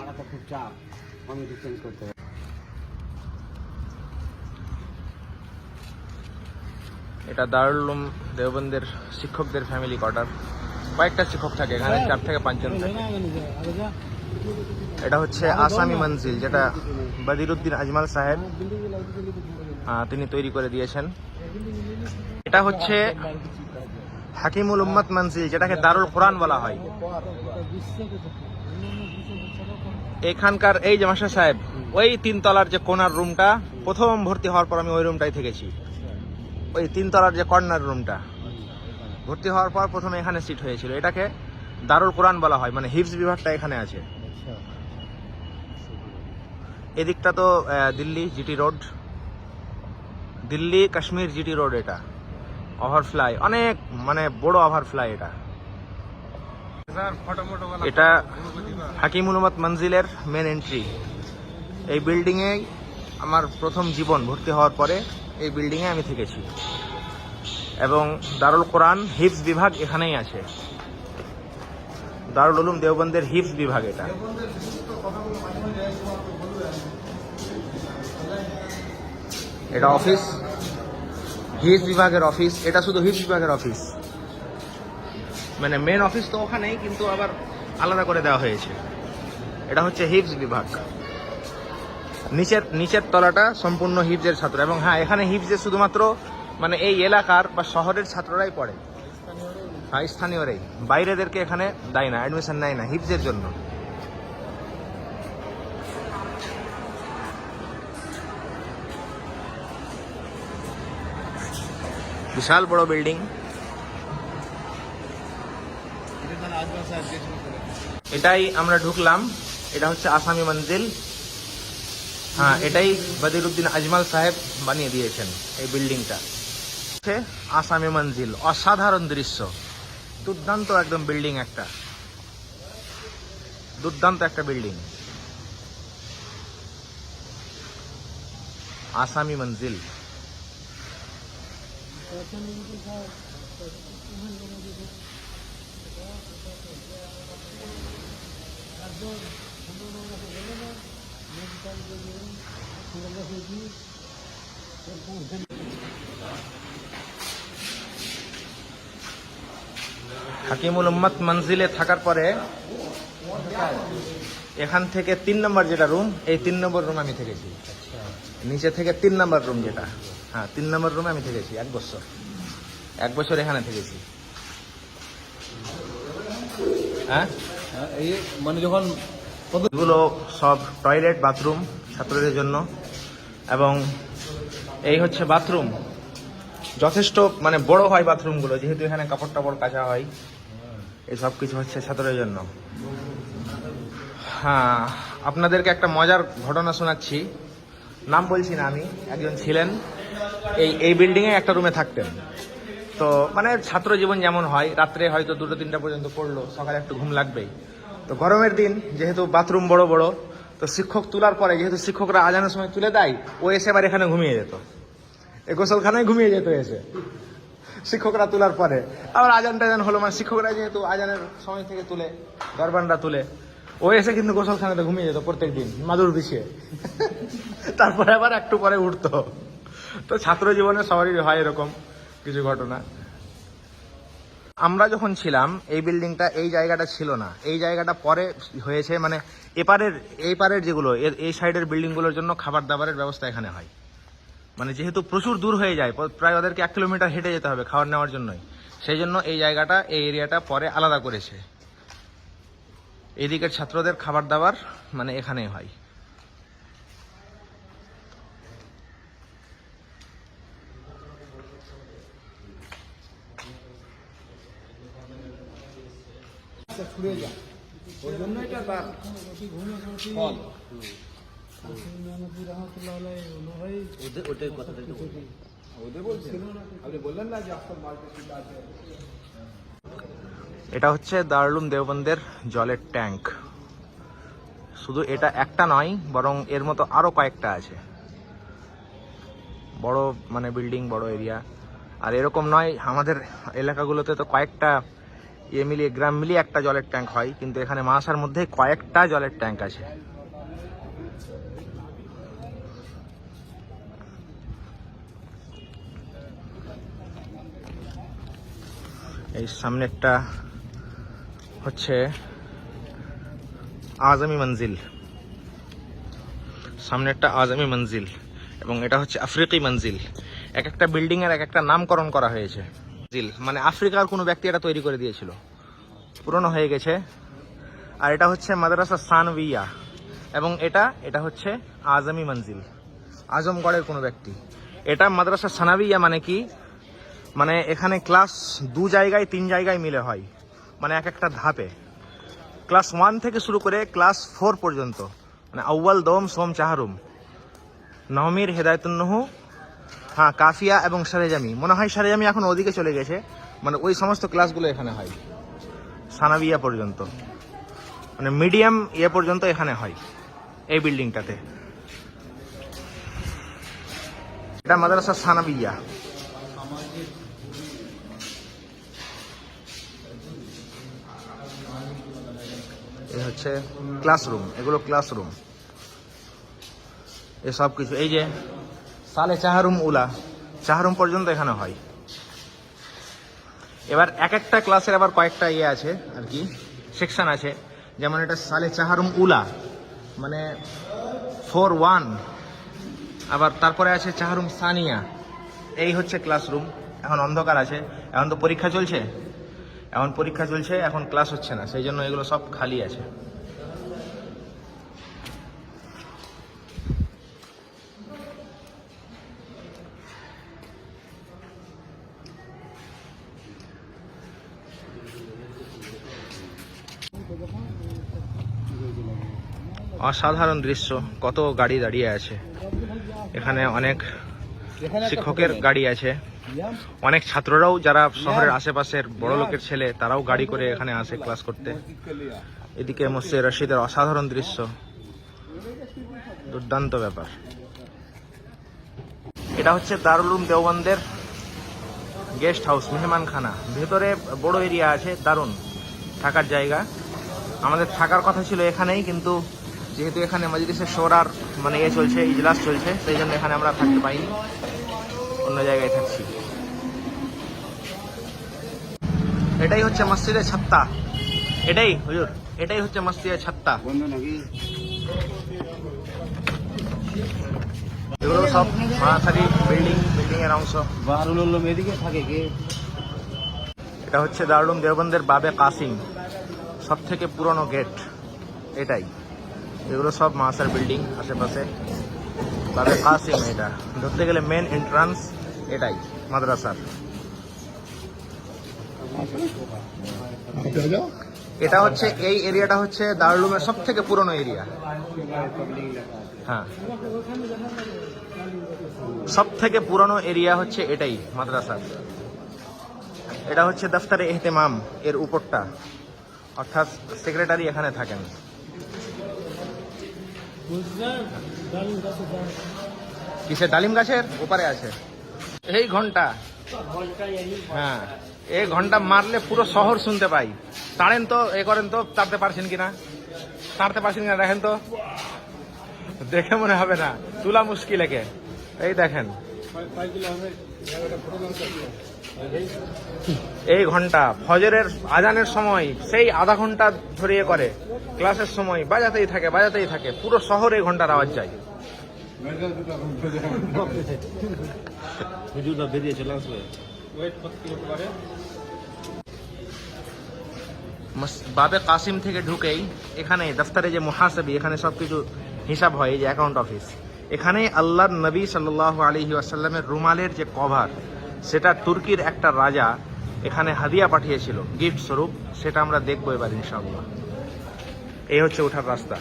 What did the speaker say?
মাথাটা খুব চাপ, কমিটি চেঞ্জ করতে হবে। এটা দারুল উলুম দেওবন্দের শিক্ষকদের ফ্যামিলি কোয়ার্টার। কয়েকটা শিক্ষক থাকে এখানে, 4 থেকে 5 জন থাকে। এটা হচ্ছে আসামি মঞ্জিল, যেটা বদিরুদ্দিন আজমাল সাহেব তিনি তৈরি করে দিয়েছেন। এটা হচ্ছে হাকিমুল উম্মত মঞ্জিল, যেটাকে দারুল কোরআন বলা হয়। এখানকার এই যে মাস্টার সাহেব, ওই 3 তলার যে কোনার রুমটা, প্রথম ভর্তি হওয়ার পর আমি ওই রুমটাই থেকেছি। ওই 3 তলার যে কর্নার রুমটা, ভর্তি হওয়ার পর প্রথমে এখানে সিট হয়েছিল। এটাকে দারুল কোরআন বলা হয়, মানে হিফজ বিভাগটা এখানে আছে। এদিকটা তো Delhi GT road, Delhi Kashmir GT road. এটা ওভারফ্লাই, অনেক মানে বড় ওভারফ্লাই এটা। এটা হাকিমুল উম্মত মঞ্জিলের মেন এন্ট্রি। এই বিল্ডিংয়ে আমার প্রথম জীবন, ভর্তি হওয়ার পরে এই বিল্ডিংয়ে আমি থেকেছি। এবং দারুল কোরআন হিফজ বিভাগ এখানেই আছে। দারুল উলুম দেওবন্দের হিফজ বিভাগ এটা। এটা অফিস, হিফজ বিভাগের অফিস। এটা শুধু হিফজ বিভাগের অফিস, মানে মেন অফিস তো ওখানেই, কিন্তু আবার আলাদা করে দেওয়া হয়েছে। এটা হচ্ছে হিফজ বিভাগ। নিচের তলাটা সম্পূর্ণ হিফজের ছাত্র। এবং হ্যাঁ, এখানে হিফজের শুধুমাত্র মানে এই এলাকার বা শহরের ছাত্ররাই পড়ে। হ্যাঁ, স্থানীয়রাই, বাইরেদেরকে এখানে দেয় না, অ্যাডমিশন নেয় না হিফজের জন্য। বিশাল বড় বিল্ডিং। এটাই আমরা ঢুকলাম। এটা হচ্ছে আসামি মঞ্জিল। হ্যাঁ, এটাই বদিরুদ্দিন আজমাল সাহেব বানিয়ে দিয়েছেন এই বিল্ডিংটা। আসামি মঞ্জিল, অসাধারণ দৃশ্য, দুর্দান্ত একদম বিল্ডিং, একটা দুর্দান্ত একটা বিল্ডিং। আসামি মঞ্জিল। হাকিমুল উম্মত মঞ্জিলে থাকার পরে এখান থেকে 3 নম্বর যেটা রুম, এই 3 নম্বর রুম আমি থেকেছি। নিচে থেকে 3 নম্বর রুম যেটা, হ্যাঁ 3 নম্বর রুমে আমি থেকেছি 1 বছর। 1 বছর এখানে থেকেছি। হ্যাঁ, এই মানে যখন এগুলো সব টয়লেট, বাথরুম ছাত্রদের জন্য। এবং এই হচ্ছে বাথরুম, যথেষ্ট মানে বড় হয় বাথরুমগুলো, যেহেতু এখানে কাপড় টাপড় কাচা হয়। এই সব কিছু হচ্ছে ছাত্রদের জন্য। হ্যাঁ, আপনাদেরকে একটা মজার ঘটনা শোনাচ্ছি, নাম বলছি না আমি। একজন ছিলেন এই বিল্ডিংয়ে, একটা রুমে থাকতেন। তো মানে ছাত্র জীবন যেমন হয়, রাত্রে হয়তো 2টা-3টা পর্যন্ত পড়লো, সকালে একটু ঘুম লাগবেই। তো গরমের দিন, যেহেতু বাথরুম বড় বড়, তো শিক্ষক তোলার পরে, যেহেতু শিক্ষকরা আজানের সময় তুলে দেয়, ও এসে আবার এখানে ঘুমিয়ে যেত। এই গোসলখানায় ঘুমিয়ে যেত এসে, শিক্ষকরা তোলার পরে। আবার আজান টাজান হলো, মানে শিক্ষকরা যেহেতু আজানের সময় থেকে তুলে, দরবানরা তুলে, ও এসে কিন্তু গোসলখানাতে ঘুমিয়ে যেত প্রত্যেক দিন মাদুর বিছিয়ে। তারপরে আবার একটু পরে উঠতো। তো ছাত্র জীবনে সবারই হয় এরকম কিছু ঘটনা। আমরা যখন ছিলাম, এই বিল্ডিংটা, এই জায়গাটা ছিল না। এই জায়গাটা পরে হয়েছে, মানে এই পারের যেগুলো, এই সাইডের বিল্ডিংগুলোর জন্য খাবার দাবারের ব্যবস্থা এখানে হয়। মানে যেহেতু প্রচুর দূর হয়ে যায়, প্রায় ওদেরকে 1 কিলোমিটার হেঁটে যেতে হবে খাবার নেওয়ার জন্যই, সেই জন্য এই জায়গাটা, এই এরিয়াটা পরে আলাদা করেছে। এদিকের ছাত্রদের খাবার দাবার মানে এখানেই হয়। ছুড়ে যায়, ওই জন্য এটা তার ফল। ওদের কথাটা ওদের বলছেন, আপনি বললেন না যে আপনার মার্কেট আছে। এটা হচ্ছে দারুল উলুম দেওবন্দের জলের ট্যাঙ্ক। শুধু এটা একটা নয়, বরং এর মতো আরো কয়েকটা আছে। বড় মানে বিল্ডিং, বড় এরিয়া। আর এরকম নয়, আমাদের এলাকাগুলোতে তো কয়েকটা মিলিয়ে গ্রাম মিলিয়ে একটা জলের ট্যাঙ্ক হয়, কিন্তু এখানে মাসার মধ্যে কয়েকটা জলের ট্যাঙ্ক আছে। এই সামনে একটা হচ্ছে আজমি মঞ্জিল, সামনে একটা আজমি মঞ্জিল, এবং এটা হচ্ছে আফ্রিকি মঞ্জিল। এক একটা বিল্ডিং এর এক একটা নামকরণ করা হয়েছে। মঞ্জিল মানে আফ্রিকার কোনো ব্যক্তি এটা তৈরি করে দিয়েছিল, পুরনো হয়ে গেছে। আর এটা হচ্ছে মাদ্রাসা সানভিয়া, এবং এটা হচ্ছে আজমি মঞ্জিল, আজমগড়ের কোনো ব্যক্তি। এটা মাদ্রাসা সানাভিয়া মানে কি, মানে এখানে ক্লাস 2 জায়গায় 3 জায়গায় মিলে হয়, মানে এক একটা ধাপে। ক্লাস 1 থেকে শুরু করে ক্লাস 4 পর্যন্ত, মানে আউয়াল দোম সোম চাহারুম নহমির হেদায়তুন্নহু, হ্যাঁ কাফিয়া এবং সারেজামি। মনে হয় সারেজামি এখন ওদিকে চলে গেছে, মানে ওই সমস্ত ক্লাসগুলো এখানে হয় সানাবিয়া পর্যন্ত, মানে মিডিয়াম পর্যন্ত এখানে হয় এই বিল্ডিংটাতে। এটা মাদ্রাসা সানাবিয়া। এই হচ্ছে ক্লাসরুম, এগুলো ক্লাসরুম, এসব কিছু। এই যে সালে চাহারুম উলা, চাহারুম পর্যন্ত এখানে হয়। এবার এক একটা ক্লাসের আবার কয়েকটা আছে আর কি, সেকশন আছে। যেমন এটা সালে চাহারুম উলা মানে 4-1, আবার তারপরে আছে চাহারুম সানিয়া। এই হচ্ছে ক্লাসরুম। এখন অন্ধকার আছে, এখন তো পরীক্ষা চলছে, এখন ক্লাস হচ্ছে না, সেই জন্য এগুলো সব খালি আছে। অসাধারণ দৃশ্য, কত গাড়ি দাঁড়িয়ে আছে এখানে, অনেক শিক্ষকের গাড়ি আছে, অনেক ছাত্ররাও যারা শহরের আশেপাশের বড় লোকের ছেলে তারাও গাড়ি করে এখানে আসে ক্লাস করতে। এদিকে মসজিদ রশিদের অসাধারণ দৃশ্য, দুর্দান্ত ব্যাপার। এটা হচ্ছে দারুল উলুম দেওবন্দের গেস্ট হাউস, মেহমানখানা। ভেতরে বড় এরিয়া আছে, দারুণ থাকার জায়গা। আমাদের থাকার কথা ছিল এখানেই, কিন্তু যেহেতু এখানে মজলিসে শোরার মানে চলছে, ইজলাস চলছে, সেই জন্য এখানে আমরা থাকতে পাইনি, অন্য জায়গায় থাকছি। এটাই হচ্ছে মসজিদের ছাত্তা, এটাই হুজুর, এটাই হচ্ছে মসজিদের ছাত্তা। এগুলো সব মারাসারি বিল্ডিং এর অংশ। এদিকে থাকে কে? এটা হচ্ছে দারুল উলুম দেওবন্দের বাবে কাসিম, সব থেকে পুরনো গেট এটাই। এগুলো সব মাসার বিল্ডিং আশেপাশে। বাবে কাসিম এটা ধরতে গেলে মেন এন্ট্রান্স এটাই মাদ্রাসার। এটা হচ্ছে এই এরিয়াটা হচ্ছে দারুল উলুমের সব থেকে পুরনো এরিয়া। হ্যাঁ, সব থেকে পুরনো এরিয়া হচ্ছে এটাই মাদ্রাসার। এটা হচ্ছে দফতরে ইহতেমাম এর উপরটা, অর্থাৎ সেক্রেটারি এখানে থাকেন। কিসে ডালিম গাছের ওপারে আছে এই ঘন্টা। হ্যাঁ, এই ঘন্টা মারলে পুরো শহর শুনতে পাই। তাড়েন তো, করেন তো, তাড়তে পারছেন কিনা দেখেন তো, দেখে মনে হবে না, তুলা মুশকিল একে। এই দেখেন এই ঘন্টা ফজরের আজানের সময় সেই আধা ঘন্টা ধরিয়ে করে, ক্লাসের সময় বাজাতেই থাকে, পুরো শহরে ঘন্টার আওয়াজ যায়। বাবে কাসিম থেকে ঢুকেই এখানে দফতরে যে মুহাসাবি, এখানে সবকিছু হিসাব হয়, যে অ্যাকাউন্ট অফিস। এখানে আল্লাহর নবী সাল্লাল্লাহু আলাইহি ওয়াসাল্লামের রুমালের যে কভার, সেটা তুর্কির একটা রাজা এখানে হাদিয়া পাঠিয়েছিল গিফট স্বরূপ, সেটা আমরা দেখবো এবার ইনশাআল্লাহ। এই হচ্ছে ওঠার রাস্তা।